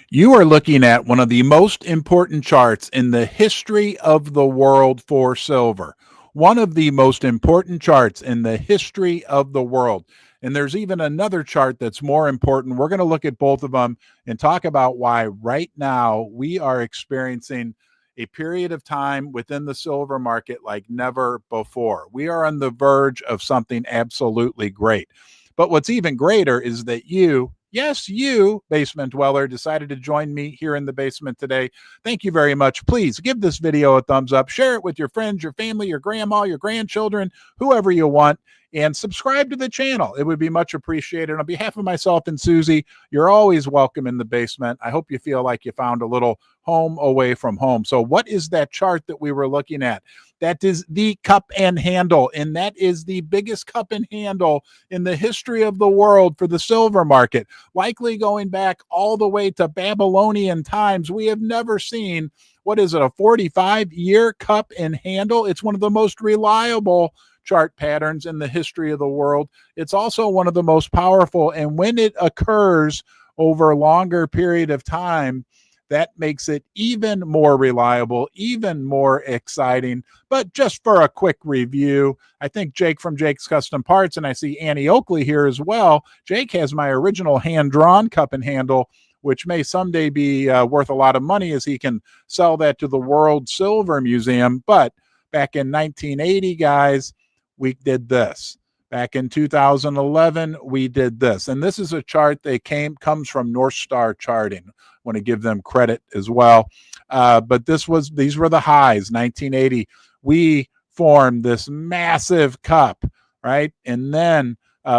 You are looking at one of the most important charts in the history of the world for silver. One of the most important charts in the history of the world. And there's even another chart that's more important. We're going to look at both of them and talk about why right now we are experiencing a period of time within the silver market like never before. We are on the verge of something absolutely great. But what's even greater is that you, yes, you, basement dweller, decided to join me here in the basement today. Thank you very much. Please give this video a thumbs up, share it with your friends, your family, your grandma, your grandchildren, whoever you want, and subscribe to the channel. It would be much appreciated. On behalf of myself and Susie, you're always welcome in the basement. I hope you feel like you found a little home away from home. So what is that chart that we were looking at? That is the cup and handle, and that is the biggest cup and handle in the history of the world for the silver market, likely going back all the way to Babylonian times. We have never seen, what is it, a 45-year cup and handle? It's one of the most reliable chart patterns in the history of the world. It's also one of the most powerful, and when it occurs over a longer period of time, that makes it even more reliable, even more exciting. But just for a quick review, I think Jake from Jake's Custom Parts, and I see Annie Oakley here as well. Jake has my original hand-drawn cup and handle, which may someday be worth a lot of money as he can sell that to the World Silver Museum. But back in 1980, guys, we did this. Back in 2011, we did this. And this is a chart that comes from North Star Charting. I want to give them credit as well. But these were the highs, 1980. We formed this massive cup, right? And then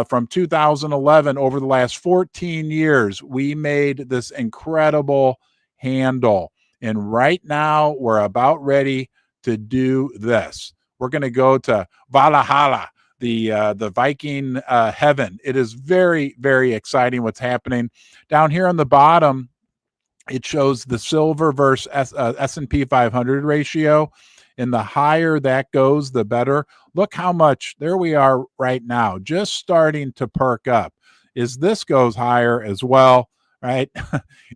from 2011, over the last 14 years, we made this incredible handle. And right now, we're about ready to do this. We're going to go to Valhalla, the Viking heaven. It is very, very exciting what's happening. Down here on the bottom, it shows the silver versus S&P 500 ratio. And the higher that goes, the better. Look how much, there we are right now, just starting to perk up. As this goes higher as well, right?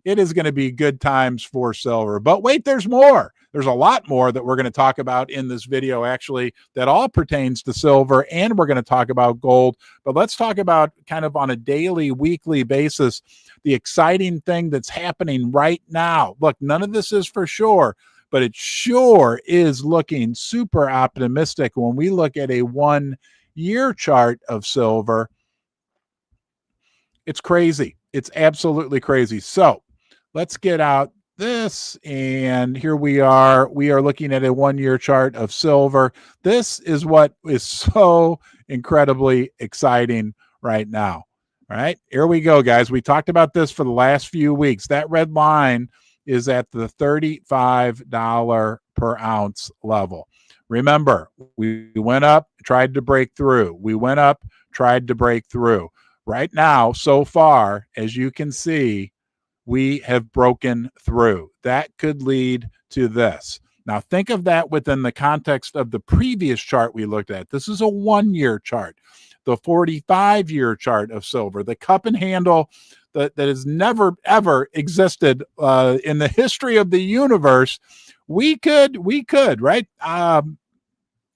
It is going to be good times for silver. But wait, there's more. There's a lot more that we're going to talk about in this video, actually, that all pertains to silver, and we're going to talk about gold. But let's talk about kind of on a daily, weekly basis, the exciting thing that's happening right now. Look, none of this is for sure, but it sure is looking super optimistic when we look at a 1-year chart of silver. It's crazy. It's absolutely crazy. So let's get out this, and here we are looking at a 1-year chart of silver. This is what is so incredibly exciting right now. All right, here we go, guys. We talked about this for the last few weeks. That red line is at the $35 per ounce level. Remember, we went up, tried to break through. We went up, tried to break through. Right now, so far, as you can see, we have broken through. That could lead to this. Now, think of that within the context of the previous chart we looked at. This is a 1-year chart, the 45-year chart of silver, the cup and handle that has never, ever existed in the history of the universe. We could, right?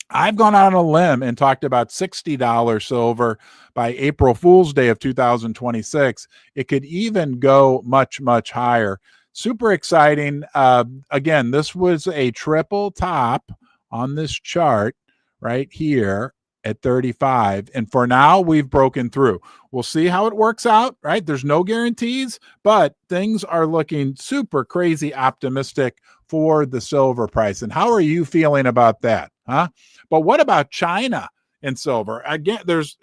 I've gone out on a limb and talked about $60 silver by April Fool's Day of 2026. It could even go much, much higher. Super exciting. Again, this was a triple top on this chart right here at 35. And for now, we've broken through. We'll see how it works out, right? There's no guarantees, but things are looking super crazy optimistic for the silver price. And how are you feeling about that? Huh? But what about China and silver? Again,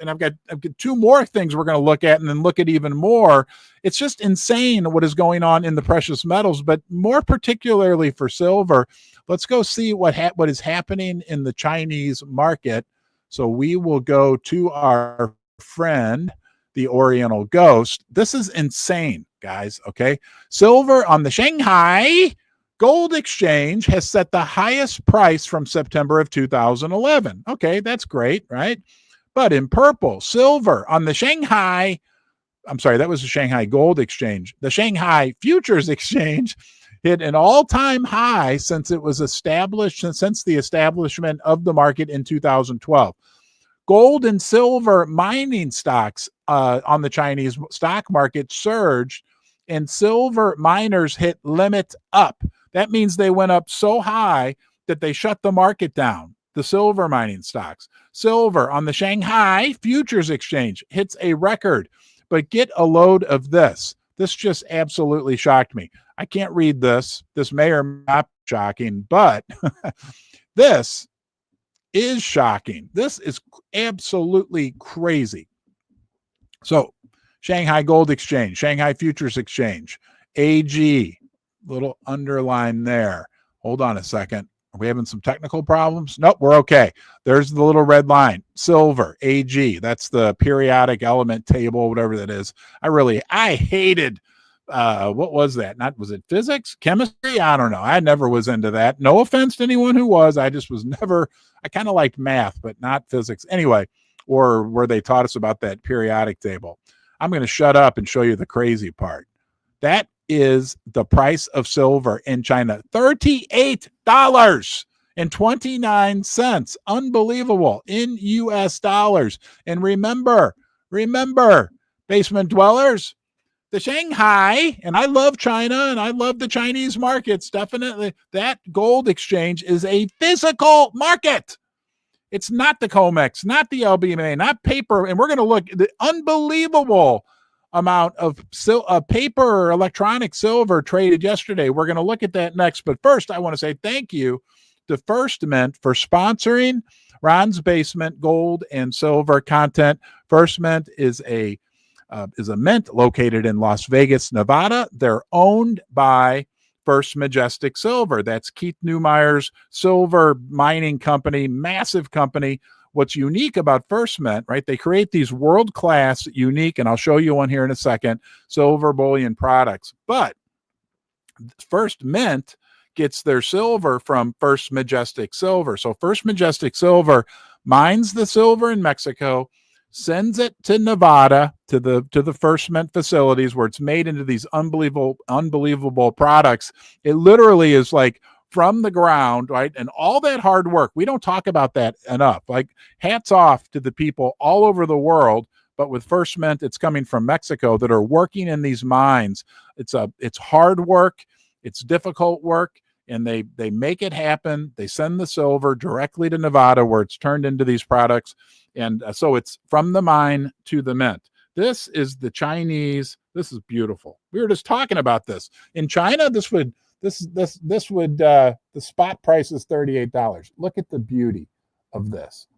I've got 2 more things we're going to look at, and then look at even more. It's just insane what is going on in the precious metals, but more particularly for silver. Let's go see what is happening in the Chinese market. So we will go to our friend, the Oriental Ghost. This is insane, guys. Okay. Silver on the Shanghai Gold Exchange has set the highest price from September of 2011. Okay, that's great, right? But in purple, silver on the Shanghai I'm sorry, that was the Shanghai Gold Exchange. The Shanghai Futures Exchange hit an all-time high since it was established, since the establishment of the market in 2012. Gold and silver mining stocks on the Chinese stock market surged, and silver miners hit limit up. That means they went up so high that they shut the market down. The silver mining stocks. Silver on the Shanghai Futures Exchange hits a record. But get a load of this. This just absolutely shocked me. I can't read this. This may or may not be shocking, but this is shocking. This is absolutely crazy. So, Shanghai Gold Exchange, Shanghai Futures Exchange, AG, little underline there. Hold on a second. Are we having some technical problems? Nope, we're okay. There's the little red line. Silver, AG. That's the periodic element table, whatever that is. I hated, what was that? Was it physics? Chemistry? I don't know. I never was into that. No offense to anyone who was. I just was never, I kind of liked math, but not physics. Anyway, or where they taught us about that periodic table. I'm going to shut up and show you the crazy part. That is the price of silver in China, $38.29. Unbelievable, in US dollars. And remember, basement dwellers, the Shanghai, and I love China and I love the Chinese markets, definitely. That gold exchange is a physical market. It's not the COMEX, not the LBMA, not paper. And we're going to look at the unbelievable amount of paper electronic silver traded yesterday. We're going to look at that next. But first, I want to say thank you to First Mint for sponsoring Ron's Basement gold and silver content. First Mint is a mint located in Las Vegas, Nevada. They're owned by First Majestic Silver. That's Keith Neumeier's silver mining company, massive company. What's unique about First Mint, right? They create these world-class, unique, and I'll show you one here in a second, silver bullion products. But First Mint gets their silver from First Majestic Silver. So First Majestic Silver mines the silver in Mexico, sends it to Nevada, to the First Mint facilities where it's made into these unbelievable products. It literally is like from the ground, right? And all that hard work, we don't talk about that enough. Like, hats off to the people all over the world, but with First Mint, it's coming from Mexico, that are working in these mines. It's hard work, it's difficult work, and they make it happen. They send the silver directly to Nevada where it's turned into these products. And so it's from the mine to the mint. This is the Chinese. This is beautiful. We were just talking about this. In China, the spot price is $38. Look at the beauty of this.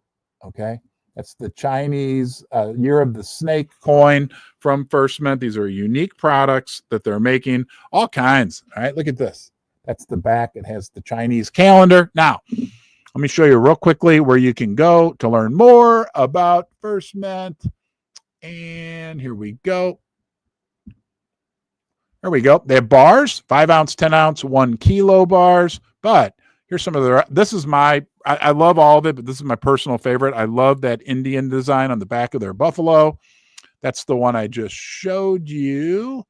Okay. That's the Chinese year of the snake coin from First Mint. These are unique products that they're making, all kinds. All right. Look at this. That's the back. It has the Chinese calendar. Now, let me show you real quickly where you can go to learn more about First Mint. And here we go. There we go. They have bars, 5 ounce, 10 ounce, 1 kilo bars. But here's some of the, this is I love all of it, but this is my personal favorite. I love that Indian design on the back of their buffalo. That's the one I just showed you.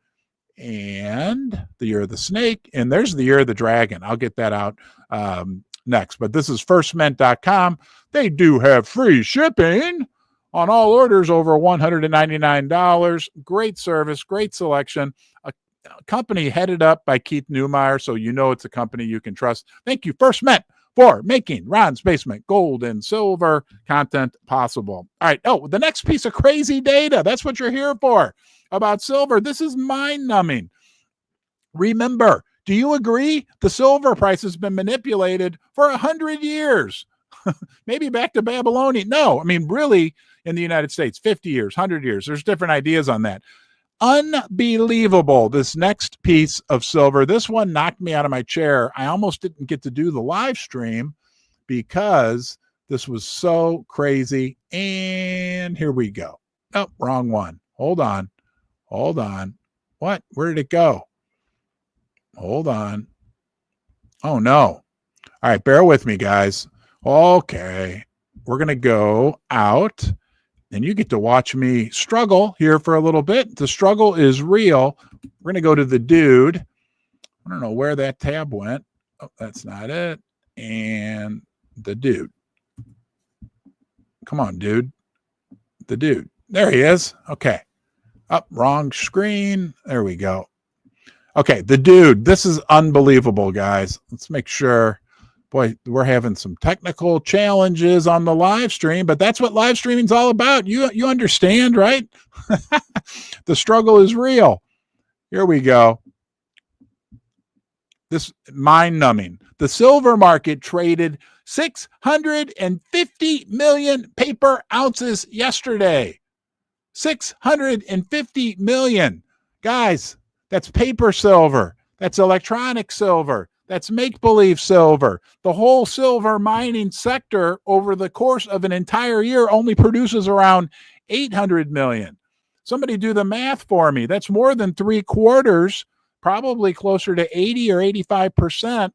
And the year of the snake. And there's the year of the dragon. I'll get that out next. But this is firstmint.com. They do have free shipping on all orders over $199. Great service, great selection. A company headed up by Keith Neumeier, so you know it's a company you can trust. Thank you, First Mint, for making Ron's Basement gold and silver content possible. All right. Oh, the next piece of crazy data. That's what you're here for about silver. This is mind-numbing. Remember, do you agree the silver price has been manipulated for 100 years? Maybe back to Babylonian. No, I mean, really, in the United States, 50 years, 100 years. There's different ideas on that. Unbelievable, this next piece of silver. This one knocked me out of my chair. I almost didn't get to do the live stream because this was so crazy. And here we go. Oh, wrong one. Hold on. What? Where did it go? Hold on. Oh, no. All right, bear with me, guys. Okay. We're going to go out and you get to watch me struggle here for a little bit. The struggle is real. We're going to go to the dude. I don't know where that tab went. Oh, that's not it. And the dude. Come on, dude. The dude. There he is. Okay. Up, wrong screen. There we go. Okay, the dude. This is unbelievable, guys. Let's make sure. Boy, we're having some technical challenges on the live stream, but that's what live streaming is all about. You understand, right? The struggle is real. Here we go. This mind-numbing. The silver market traded 650 million paper ounces yesterday. 650 million. Guys, that's paper silver. That's electronic silver. That's make-believe silver. The whole silver mining sector over the course of an entire year only produces around 800 million. Somebody do the math for me. That's more than 3/4, probably closer to 80 or 85%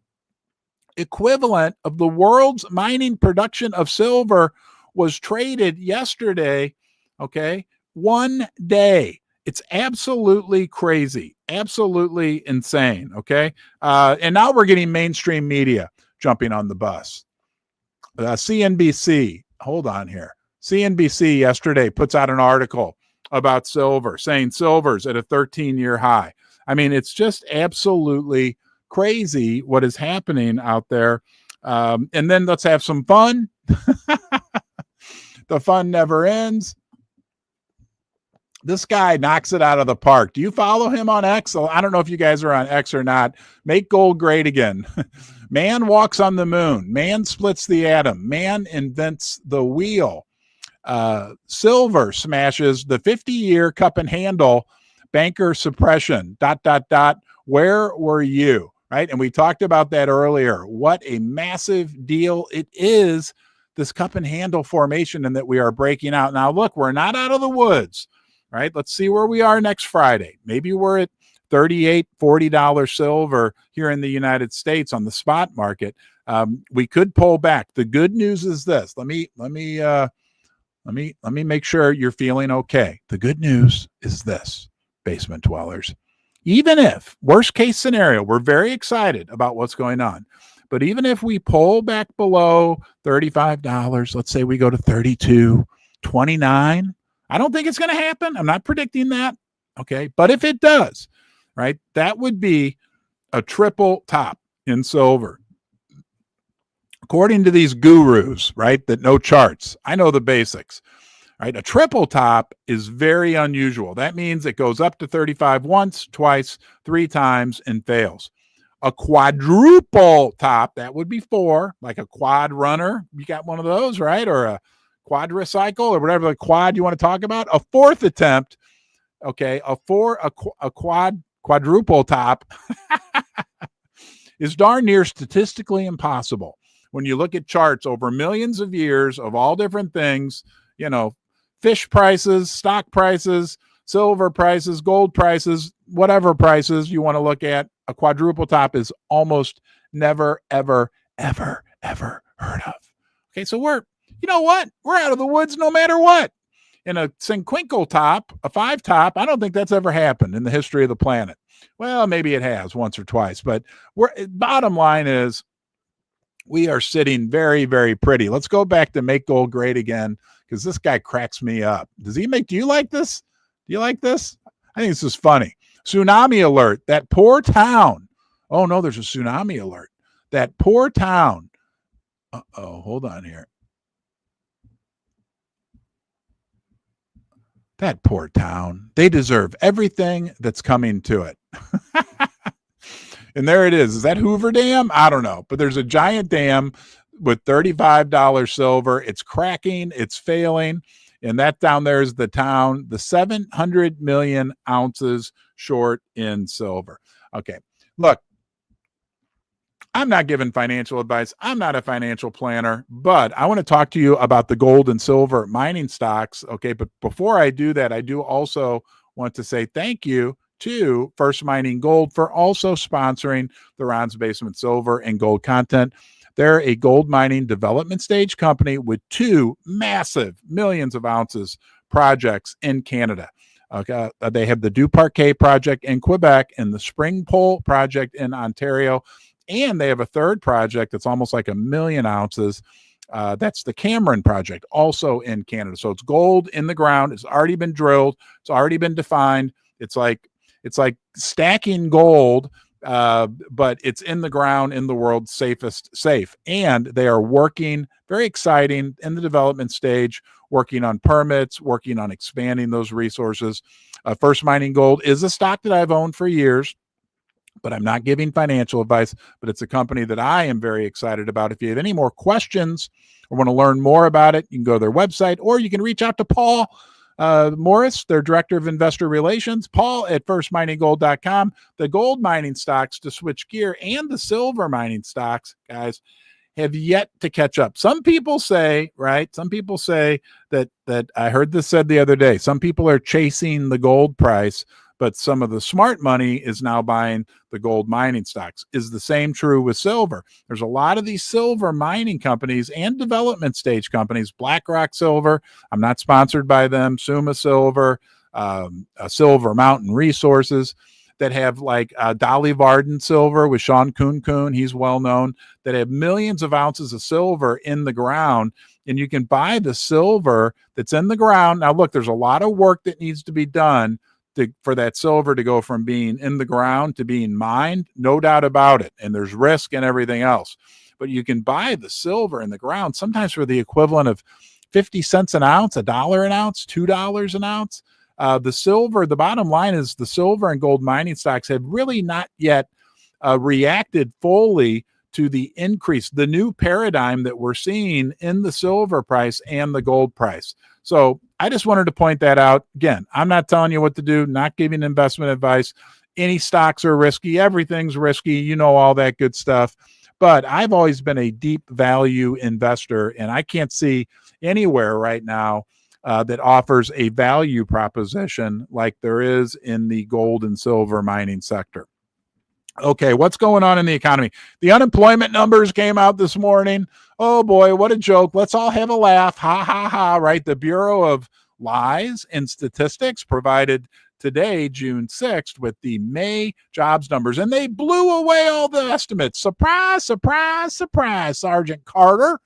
equivalent of the world's mining production of silver was traded yesterday, okay? One day. It's absolutely crazy, absolutely insane, okay? And now we're getting mainstream media jumping on the bus. CNBC, hold on here. CNBC yesterday puts out an article about silver, saying silver's at a 13-year high. I mean, it's just absolutely crazy what is happening out there. And then let's have some fun. The fun never ends. This guy knocks it out of the park. Do you follow him on X? I don't know if you guys are on X or not. Make gold great again. Man walks on the moon. Man splits the atom. Man invents the wheel. Silver smashes the 50-year cup and handle. Banker suppression. ... Where were you? Right? And we talked about that earlier. What a massive deal it is, this cup and handle formation, and that we are breaking out. Now, look, we're not out of the woods. Right? Let's see where we are next Friday. Maybe we're at $38, $40 silver here in the United States on the spot market. We could pull back. The good news is this. Let me make sure you're feeling okay. The good news is this, basement dwellers. Even if, worst case scenario, we're very excited about what's going on. But even if we pull back below $35, let's say we go to 32, 29, I don't think it's going to happen. I'm not predicting that. Okay. But if it does, right, that would be a triple top in silver. According to these gurus, right, that know charts, I know the basics, right? A triple top is very unusual. That means it goes up to 35 once, twice, 3 times, and fails. A quadruple top, that would be 4, like a quad runner. You got one of those, right? Or a quadricycle or whatever the quad you want to talk about. A 4th attempt, okay, a quadruple top is darn near statistically impossible. When you look at charts over millions of years of all different things, you know, fish prices, stock prices, silver prices, gold prices, whatever prices you want to look at, a quadruple top is almost never, ever, ever, ever heard of. Okay, so you know what? We're out of the woods no matter what. In a cinquental top, a 5 top, I don't think that's ever happened in the history of the planet. Well, maybe it has once or twice, but bottom line is we are sitting very, very pretty. Let's go back to make gold great again, because this guy cracks me up. Do you like this? Do you like this? I think this is funny. Tsunami alert. That poor town. Oh, no, there's a tsunami alert. That poor town. Uh-oh, hold on here. That poor town. They deserve everything that's coming to it. And there it is. Is that Hoover Dam? I don't know. But there's a giant dam with $35 silver. It's cracking. It's failing. And that down there is the town, the 700 million ounces short in silver. Okay. Look, I'm not giving financial advice. I'm not a financial planner, but I want to talk to you about the gold and silver mining stocks. Okay. But before I do that, I do also want to say thank you to First Mining Gold for also sponsoring the Ron's Basement Silver and Gold content. They're a gold mining development stage company with two massive millions of ounces projects in Canada. Okay, they have the Duparquet project in Quebec and the Spring Pole project in Ontario. And they have a third project that's almost like 1 million ounces. That's the Cameron project, also in Canada. So it's gold in the ground. It's already been drilled. It's already been defined. It's like stacking gold, but it's in the ground in the world's safest safe. And they are working, very exciting, in the development stage, working on permits, working on expanding those resources. First Mining Gold is a stock that I've owned for years, but I'm not giving financial advice, but it's a company that I am very excited about. If you have any more questions or want to learn more about it, you can go to their website, or you can reach out to Paul Morris, their Director of Investor Relations, Paul at firstmininggold.com. The gold mining stocks, to switch gear, and the silver mining stocks, guys, have yet to catch up. Some people say, right? Some people say that I heard this said the other day, some people are chasing the gold price, but some of the smart money is now buying the gold mining stocks. Is the same true with silver? There's a lot of these silver mining companies and development stage companies, BlackRock Silver, I'm not sponsored by them, Summa Silver, Silver Mountain Resources, that have like Dolly Varden Silver with Sean Kuhn, he's well known, that have millions of ounces of silver in the ground. And you can buy the silver that's in the ground. Now, look, there's a lot of work that needs to be done for that silver to go from being in the ground to being mined, no doubt about it. And there's risk and everything else. But you can buy the silver in the ground sometimes for the equivalent of 50 cents an ounce, $1 an ounce, $2 an ounce. The silver, the bottom line is the silver and gold mining stocks have really not yet reacted fully to the increase, the new paradigm that we're seeing in the silver price and the gold price. So I just wanted to point that out. Again, I'm not telling you what to do, not giving investment advice. Any stocks are risky. Everything's risky. You know, all that good stuff. But I've always been a deep value investor, and I can't see anywhere right now that offers a value proposition like there is in the gold and silver mining sector. Okay, what's going on in the economy? The unemployment numbers came out this morning. Oh boy, what a joke. Let's all have a laugh. Ha, ha, ha, right? The Bureau of Lies and Statistics provided today, June 6th, with the May jobs numbers, and they blew away all the estimates. Surprise, surprise, surprise, Sergeant Carter.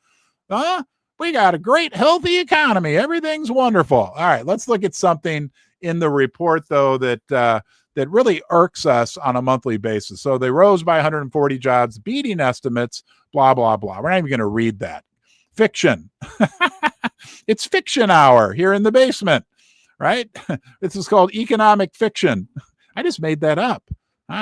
We got a great, healthy economy. Everything's wonderful. All right, let's look at something in the report, though, that really irks us on a monthly basis. So they rose by 140 jobs, beating estimates, blah, blah, blah. We're not even going to read that. Fiction. It's fiction hour here in the basement, right? This is called economic fiction. I just made that up.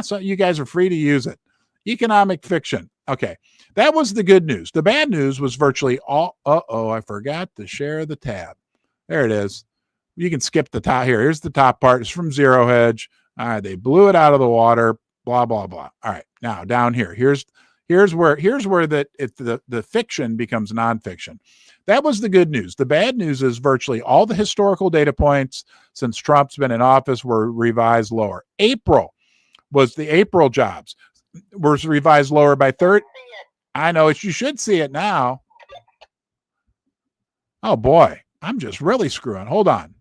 So you guys are free to use it. Economic fiction. Okay, that was the good news. The bad news was virtually all. I forgot to share the tab. There it is. You can skip the top here. Here's the top part. It's from Zero Hedge. All right, they blew it out of the water. Blah blah blah. All right, now down here. Here's where the fiction becomes nonfiction. That was the good news. The bad news is virtually all the historical data points since Trump's been in office were revised lower. April was the April jobs was revised lower by 30. I know you should see it now. Oh boy, I'm just really screwing. Hold on.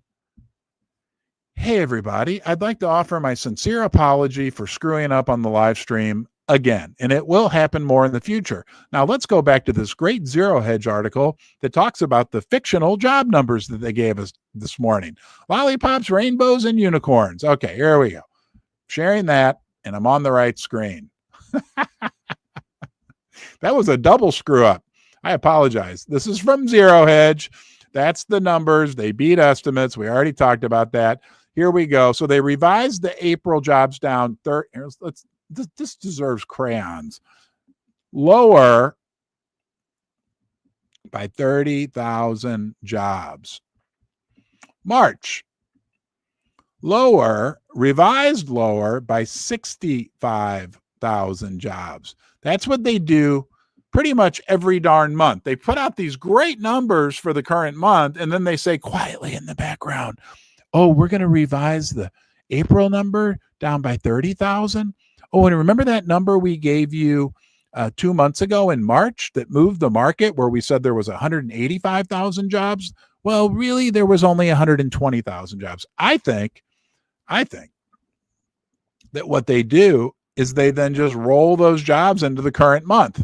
Hey everybody, I'd like to offer my sincere apology for screwing up on the live stream again, and it will happen more in the future. Now let's go back to this great Zero Hedge article that talks about the fictional job numbers that they gave us this morning. Lollipops, rainbows, and unicorns. Okay, here we go. Sharing that, and I'm on the right screen. That was a double screw up. I apologize. This is from Zero Hedge. That's the numbers. They beat estimates. We already talked about that. Here we go. So they revised the April jobs down. This deserves crayons. Lower by 30,000 jobs. March. Revised lower by 65,000 jobs. That's what they do pretty much every darn month. They put out these great numbers for the current month, and then they say quietly in the background, oh, we're going to revise the April number down by 30,000. Oh, and remember that number we gave you 2 months ago in March that moved the market, where we said there was 185,000 jobs. Well, really, there was only 120,000 jobs. I think that what they do is they then just roll those jobs into the current month.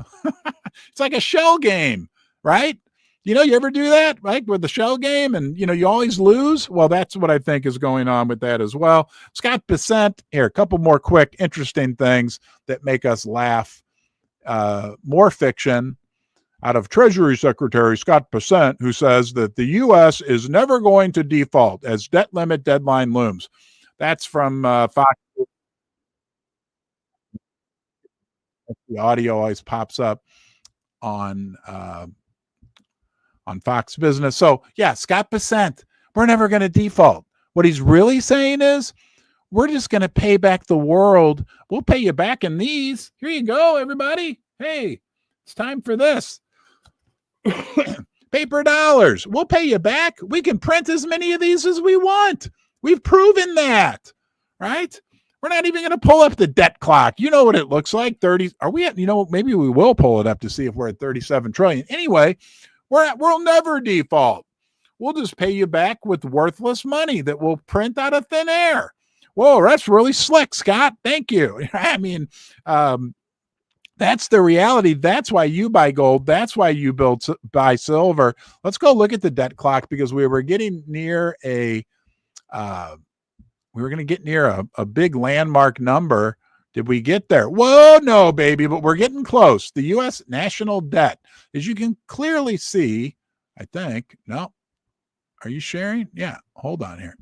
It's like a shell game, right? You ever do that, right? With the shell game, and you always lose. Well, that's what I think is going on with that as well. Scott Bessent, here, a couple more quick, interesting things that make us laugh. More fiction out of Treasury Secretary Scott Bessent, who says that the U.S. is never going to default as debt limit deadline looms. That's from Fox. The audio always pops up on Fox Business. So yeah, Scott Bessent, we're never going to default. What he's really saying is, we're just going to pay back the world. We'll pay you back in these. Here you go, everybody. Hey, it's time for this. Paper dollars. We'll pay you back. We can print as many of these as we want. We've proven that, right? We're not even going to pull up the debt clock. You know what it looks like. 30. Are we at, maybe we will pull it up to see if we're at 37 trillion. Anyway, we'll never default. We'll just pay you back with worthless money that we'll print out of thin air. Whoa, that's really slick, Scott. Thank you. I mean, that's the reality. That's why you buy gold. That's why you buy silver. Let's go look at the debt clock, because we were getting near a big landmark number. Did we get there? Whoa, no, baby, but we're getting close. The U.S. national debt, as you can clearly see, I think. No. Are you sharing? Yeah. Hold on here.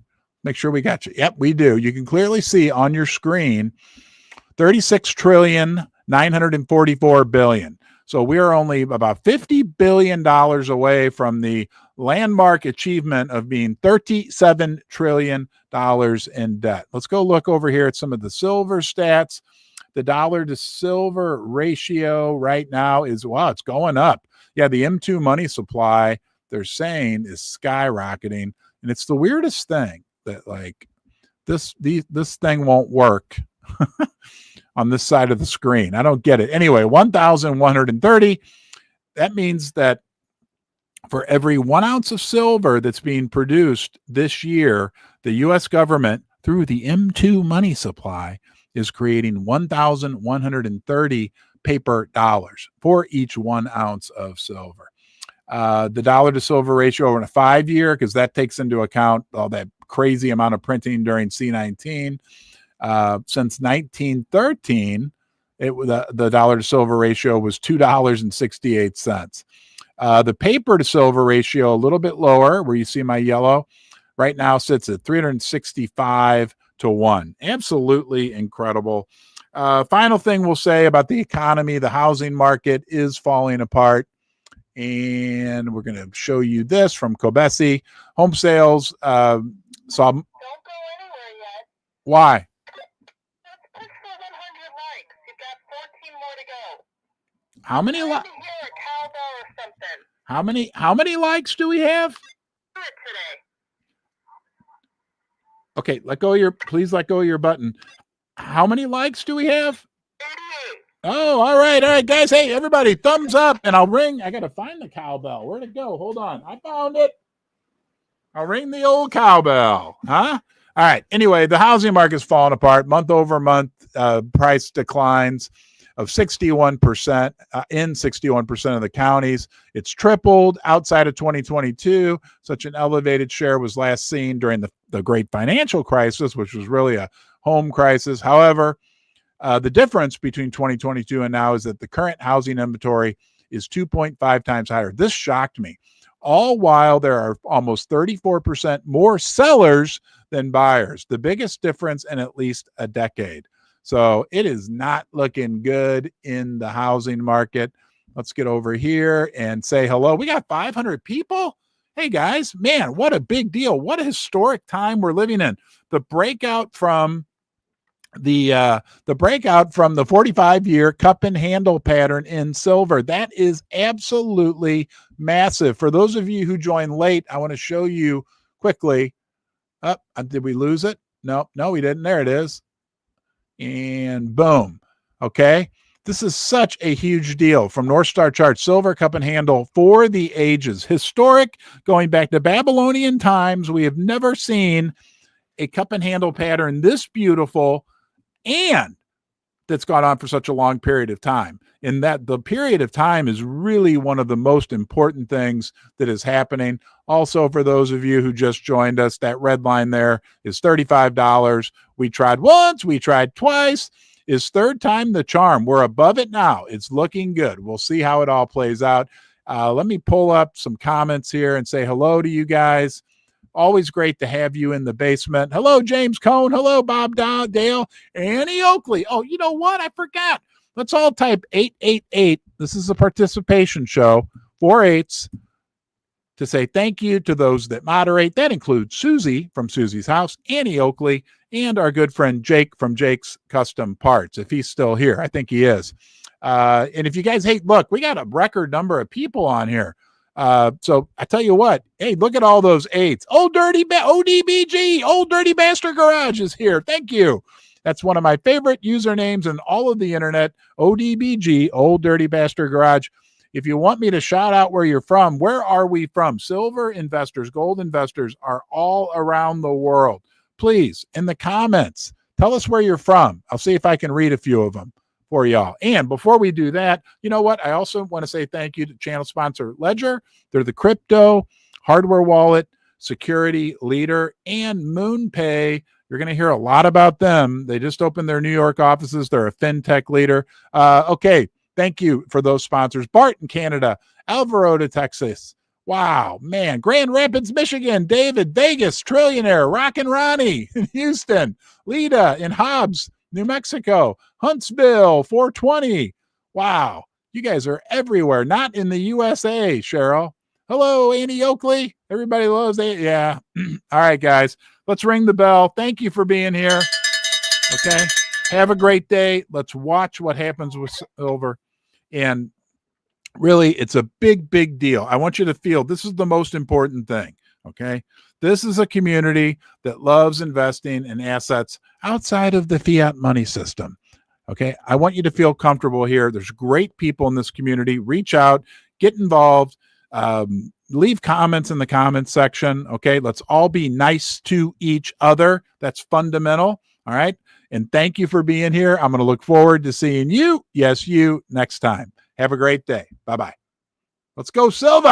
Make sure we got you. Yep, we do. You can clearly see on your screen, 36,944,000,000,000. So we are only about $50 billion away from the landmark achievement of being $37 trillion in debt. Let's go look over here at some of the silver stats. The dollar to silver ratio right now is, wow, it's going up. Yeah, the M2 money supply, they're saying, is skyrocketing. And it's the weirdest thing that, like, this thing won't work on this side of the screen. I don't get it. Anyway, 1,130. That means that for every 1 ounce of silver that's being produced this year, the U.S. government, through the M2 money supply, is creating 1,130 paper dollars for each 1 ounce of silver. The dollar to silver ratio over a 5-year, because that takes into account all that crazy amount of printing during C19. Since 1913, the dollar to silver ratio was $2.68. The paper to silver ratio, a little bit lower, where you see my yellow, right now sits at 365 to 1. Absolutely incredible. Final thing we'll say about the economy, the housing market is falling apart. And we're going to show you this from Kobesi. Home sales saw. Don't go anywhere yet. Why? Let's push for 100 likes. You've got 14 more to go. How many likes? How many likes do we have? Today. Okay, please let go of your button. How many likes do we have? 88. Oh, all right, guys. Hey, everybody, thumbs up, and I'll ring. I got to find the cowbell. Where'd it go? Hold on. I found it. I'll ring the old cowbell. Huh? All right. Anyway, the housing market's falling apart. Month over month, price declines of 61% in 61% of the counties. It's tripled outside of 2022. Such an elevated share was last seen during the great financial crisis, which was really a home crisis. However, the difference between 2022 and now is that the current housing inventory is 2.5 times higher. This shocked me. All while there are almost 34% more sellers than buyers, the biggest difference in at least a decade. So it is not looking good in the housing market. Let's get over here and say hello. We got 500 people. Hey guys, man, what a big deal. What a historic time we're living in. The breakout from the 45-year cup and handle pattern in silver. That is absolutely massive. For those of you who joined late, I want to show you quickly. Did we lose it? No, we didn't. There it is. And boom. Okay. This is such a huge deal. From North Star chart, silver cup and handle for the ages. Historic, going back to Babylonian times. We have never seen a cup and handle pattern this beautiful and that's gone on for such a long period of time. And that the period of time is really one of the most important things that is happening. Also, for those of you who just joined us, that red line there is $35. We tried once, we tried twice. Is third time the charm. We're above it now. It's looking good. We'll see how it all plays out. Let me pull up some comments here and say hello to you guys. Always great to have you in the basement. Hello, James Cohn. Hello, Bob Dale. Annie Oakley. Oh, you know what? I forgot. Let's all type 888. This is a participation show. 4 8s to say thank you to those that moderate. That includes Susie from Susie's House, Annie Oakley, and our good friend Jake from Jake's Custom Parts, if he's still here. I think he is. And if you guys look, we got a record number of people on here. So I tell you what, hey, look at all those 8s. ODBG, Old Dirty Bastard Garage is here. Thank you. That's one of my favorite usernames in all of the internet. ODBG, Old Dirty Bastard Garage. If you want me to shout out where you're from, where are we from? Silver investors, gold investors are all around the world. Please, in the comments, tell us where you're from. I'll see if I can read a few of them for y'all. And before we do that, you know what? I also want to say thank you to channel sponsor Ledger. They're the crypto, hardware wallet, security leader, and MoonPay. You're going to hear a lot about them. They just opened their New York offices. They're a fintech leader. Okay, thank you for those sponsors. Bart in Canada, Alvarado, Texas. Wow, man. Grand Rapids, Michigan. David, Vegas, Trillionaire. Rockin' Ronnie in Houston. Lita in Hobbs, New Mexico. Huntsville, 420. Wow, you guys are everywhere. Not in the USA, Cheryl. Hello, Annie Oakley. Everybody loves it. Yeah. All right, guys. Let's ring the bell. Thank you for being here. Okay. Have a great day. Let's watch what happens with silver. And really, it's a big, big deal. I want you to feel this is the most important thing. Okay. This is a community that loves investing in assets outside of the fiat money system. Okay. I want you to feel comfortable here. There's great people in this community. Reach out, get involved, leave comments in the comments section. Okay. Let's all be nice to each other. That's fundamental. All right. And thank you for being here. I'm going to look forward to seeing you. Yes, you next time. Have a great day. Bye-bye. Let's go, Silver.